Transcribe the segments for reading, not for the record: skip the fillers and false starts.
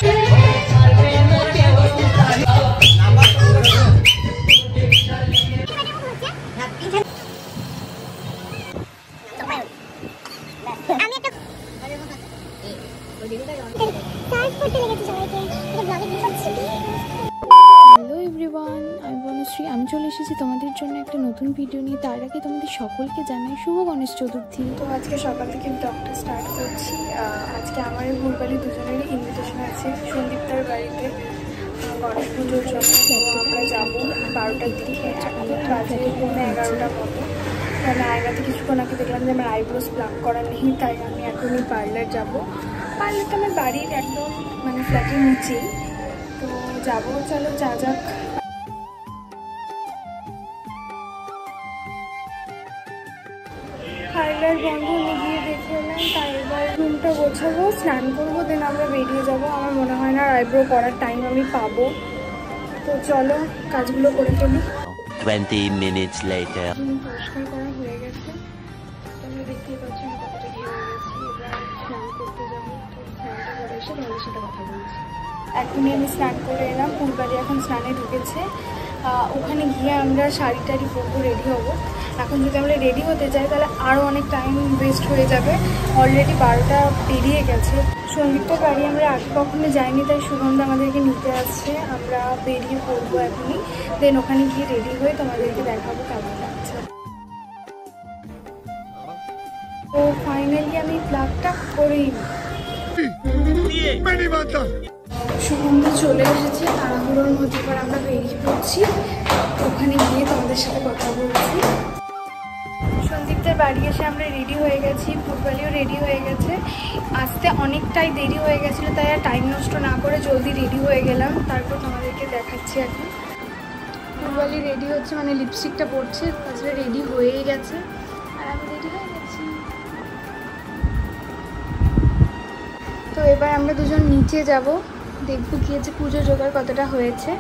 Hello everyone, আমি বনশ্রী। আমি চলে এসেছি তোমাদের জন্য একটা নতুন ভিডিও নিয়ে। তার আগে তোমাদের সকলকে জানাই শুভ গণেশ চতুর্থী। তো আজকে সকাল থেকে ব্লগটা স্টার্ট করছি। আজকে আমার ভুলবালি দুজনেরই ইনভিটেশন আছে সন্দীপদার বাড়িতে গণেশ পুজোর জন্য। তো আমরা যাবো 12টার দিকে, এখন বাজে 11:30 মতো। মানে আয়গাতে কিছুক্ষণ আগে দেখলাম যে আমার আইব্রোস প্লাক করা নেই, তাই আমি এখনই পার্লার যাবো। পার্লারটা আমার বাড়ির একদম মানে ফ্ল্যাটের নিচেই, তো যাবো। চলো যা যাক। পার্লার বন্ধ হয়ে গিয়ে দেখে এলাম, তাই এবার রুমটা গোছাবো, স্নান করবো, দেন আমরা বেরিয়ে যাবো। আমার মনে হয় না আইব্রো করার টাইম আমি পাবো, তো চলো কাজগুলো করে ফেলি। 20 minutes later. পরিষ্কার করা হয়ে গেছে, তোমরা দেখতেই পাচ্ছ আমি কতটা ঘিরে গেছি। এবার স্নান করতে যাবো, তো স্নানটা করে এসে তোমাদের সাথে কথা বলছি। এখনই আমি স্নান করে এলাম, ফুলবাড়ি এখন স্নানে ঢুকেছে। ওখানে গিয়ে আমরা শাড়ি টাড়ি পরবো, রেডি হবো। এখন যদি আমরা রেডি হতে যাই তাহলে আরও অনেক টাইম ওয়েস্ট হয়ে যাবে। অলরেডি 12টা পেরিয়ে গেছে। সন্দীপটার বাড়ি আমরা আগে কখনো যাইনি, তাই সুগন্ধা আমাদেরকে নিতে আসছে। আমরা বেরিয়ে পড়বো এখনই, দেন ওখানে গিয়ে রেডি হয়ে তোমাদেরকে দেখাবো কেমন লাগছে। তো ফাইনালি আমি প্লাগটা করেই সুগন্ধা চলে এসেছে। তাড়াহুড়োর মধ্যে এবার আমরা বেরিয়ে পড়ছি, ওখানে গিয়ে তোমাদের সাথে কথা বলছি। সন্দীপদের বাড়ি এসে আমরা রেডি হয়ে গেছি, ফুলবালিও রেডি হয়ে গেছে। আসতে অনেকটাই দেরি হয়ে গেছিলো, তাই আর টাইম নষ্ট না করে জলদি রেডি হয়ে গেলাম। তারপর তোমাদেরকে দেখাচ্ছি। এখন ফুলবালি রেডি হচ্ছে, মানে লিপস্টিকটা পরছে, তাছাড়া রেডি হয়েই গেছে আর আমি রেডি হয়ে গেছি। তো এবার আমরা দুজন নিচে যাব, দেখবো গিয়েছে পুজো জোগাড় কতটা হয়েছে।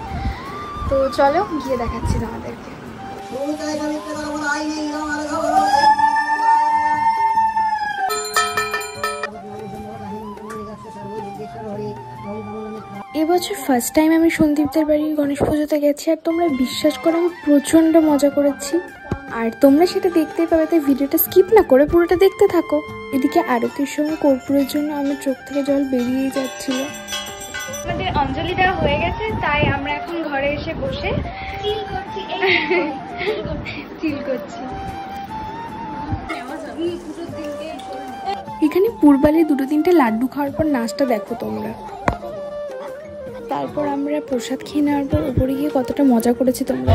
তো চলো গিয়ে দেখাচ্ছি তোমাদেরকে। এবছর ফার্স্ট টাইম আমি সন্দীপদের বাড়ির গণেশ পুজোতে গেছি, আর তোমরা বিশ্বাস করো আমি প্রচণ্ড মজা করেছি। আর তোমরা সেটা দেখতেই পাবে, তাই ভিডিওটা স্কিপ না করে পুরোটা দেখতে থাকো। এদিকে আরতির সময় কর্পূরের জন্য আমার চোখ থেকে জল বেরিয়েই যাচ্ছিল। আমাদের অঞ্জলি দেওয়া হয়ে গেছে, তাই আমরা এখন ঘরে এসে বসে চিল করছি। এখানে পূর্বালে 2-3টে লাড্ডু খাওয়ার পর নাচটা দেখো তোমরা। তারপর আমরা প্রসাদ খেয়ে নেওয়ার পর উপরে গিয়ে কতটা মজা করেছি তোমরা।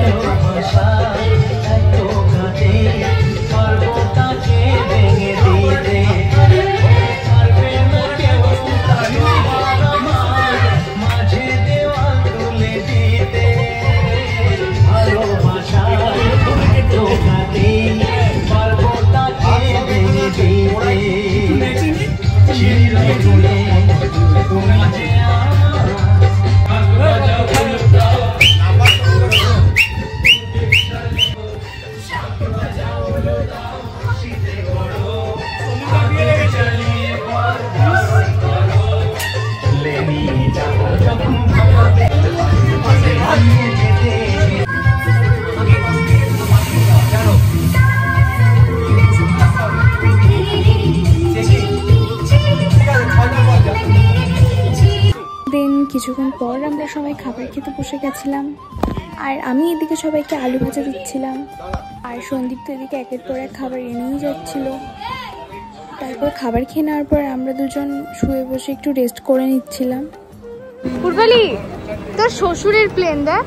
কিছুক্ষণ পর আমরা সবাই খাবার খেতে বসে গেছিলাম, আর আমি এদিকে সবাইকে আলু ভাজা দিচ্ছিলাম, আর সন্দীপ তো এদিকে একের পর এক খাবার এনেই যাচ্ছিল। তারপর খাবার খেয়ে নেওয়ার পর আমরা দুজন শুয়ে বসে একটু রেস্ট করে নিচ্ছিলাম। পূর্বালি, তোর শ্বশুরের প্লেন দেখ।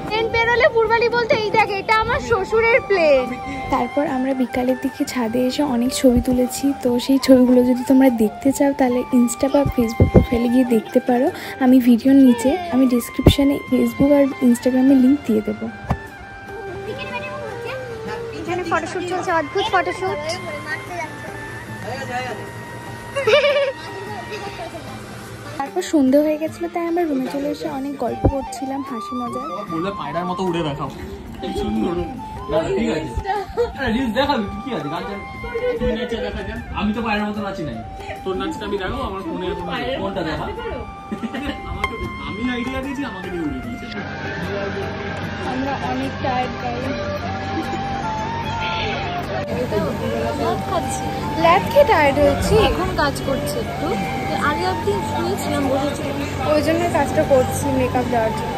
প্লেন পেরোলে পূর্বালি বলতে এই দেখ এটা আমার শ্বশুরের প্লেন। তারপর আমরা বিকালের দিকে ছাদে এসে অনেক ছবি তুলেছি। তো সেই ছবিগুলো যদি তোমরা দেখতে চাও তাহলে ইনস্টা বা ফেসবুক প্রোফাইলে গিয়ে দেখতে পারো। আমি ভিডিওর নিচে আমি ডিসক্রিপশানে ফেসবুক আর ইনস্টাগ্রামের লিঙ্ক দিয়ে দেবো। এখানে ফটোশুট চলছে, অদ্ভুত ফটোশুট। তারপর সন্ধে হয়ে গেছিলো, তাই আমরা রুমে চলে এসে অনেক গল্প করছিলাম, হাসি মজা। পায়রার মতো উড়ে দেখাও। ঠিক আছে রিলস দেখাবি কি আছে গান তুই নাচে দেখা যা আমি তো বাইরের মতো নাচি নাই তোর নাচটা আমি দেখাবো আমার ফোনে কোনটা দেখা আমাকে আমি আইডিয়া দিয়েছি আমাকে দিয়ে উড়িয়ে দিয়েছে আমরা অনেক টায়ার্ড গাইস ল্যাব খেয়ে টায়ার্ড হয়েছি এখন কাজ করছে একটু আগে অব্দি শুয়েছিলাম বসেছিলাম ওই জন্য কাজটা করছি মেকআপ দেওয়ার জন্য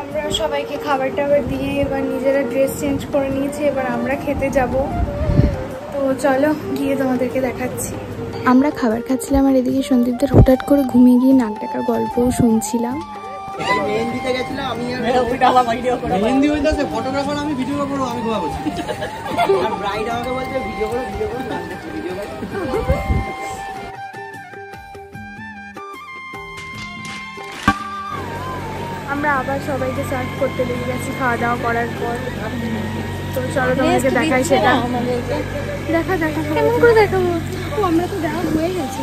আমরা সবাইকে খাবার টাবার দিয়ে এবার নিজেরা ড্রেস চেঞ্জ করে নিয়েছি এবার আমরা খেতে যাব তো চলো গিয়ে তোমাদেরকে দেখাচ্ছি আমরা খাবার খাচ্ছিলাম আর এদিকে সন্দীপদের হঠাৎ করে ঘুমিয়ে গিয়ে নাক ডাকার গল্পও শুনছিলাম মেহেন্দিতে গেছিলাম আমি মেহেন্দি হইতেছে ফটোগ্রাফার আমি ভিডিওগ্রাফার আমি ঘুমাবো আর ব্রাইড আমাকে বলছে ভিডিও করো ভিডিও আমরা আবার সবাইকে সার্ভ করতে লেগে গেছি খাওয়া দাওয়া করার পর তো চলো তোমাদেরকে দেখাই সেটা দেখা দেখা কেমন করে দেখাবো ও আমরা তো দেখা হয়ে গেছে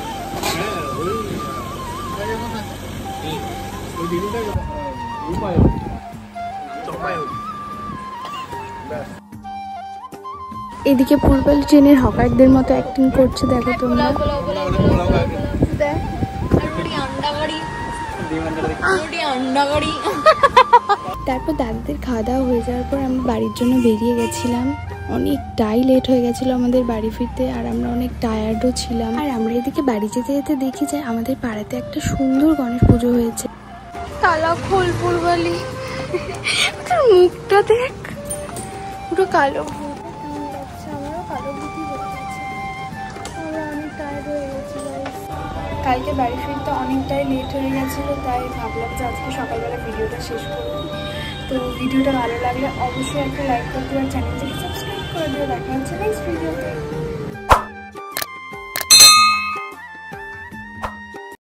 এদিকে পূর্বাল ট্রেনের হকারদের মতো অ্যাক্টিং করছে দেখো তোমরা তারপর দাদাদের খাওয়া দাওয়া হয়ে যাওয়ার পর আমরা বাড়ির জন্য বেরিয়ে গেছিলাম অনেকটাই লেট হয়ে গেছিলো আমাদের বাড়ি ফিরতে আর আমরা অনেক টায়ার্ডও ছিলাম আর আমরা এদিকে বাড়ি যেতে যেতে দেখি যে আমাদের পাড়াতে একটা সুন্দর গণেশ পুজো হয়েছে তালা খোল পূর্বালি তোর মুখটা দেখ পুরো কালো ভূত আমারও কালো ভূতই হয়ে গেছে আমরা অনেক টায়ার্ড হয়ে গেছি কালকে বাড়ি ফিরতে অনেকটাই লেট হয়ে গেছিলো তাই ভাবলাম যে আজকে সকালবেলা ভিডিওটা শেষ করবো তো ভিডিওটা ভালো লাগলে অবশ্যই একটা লাইক করে দিও আর চ্যানেলটাকে সাবস্ক্রাইব করে দিও দেখা হচ্ছে নেক্সট ভিডিওতে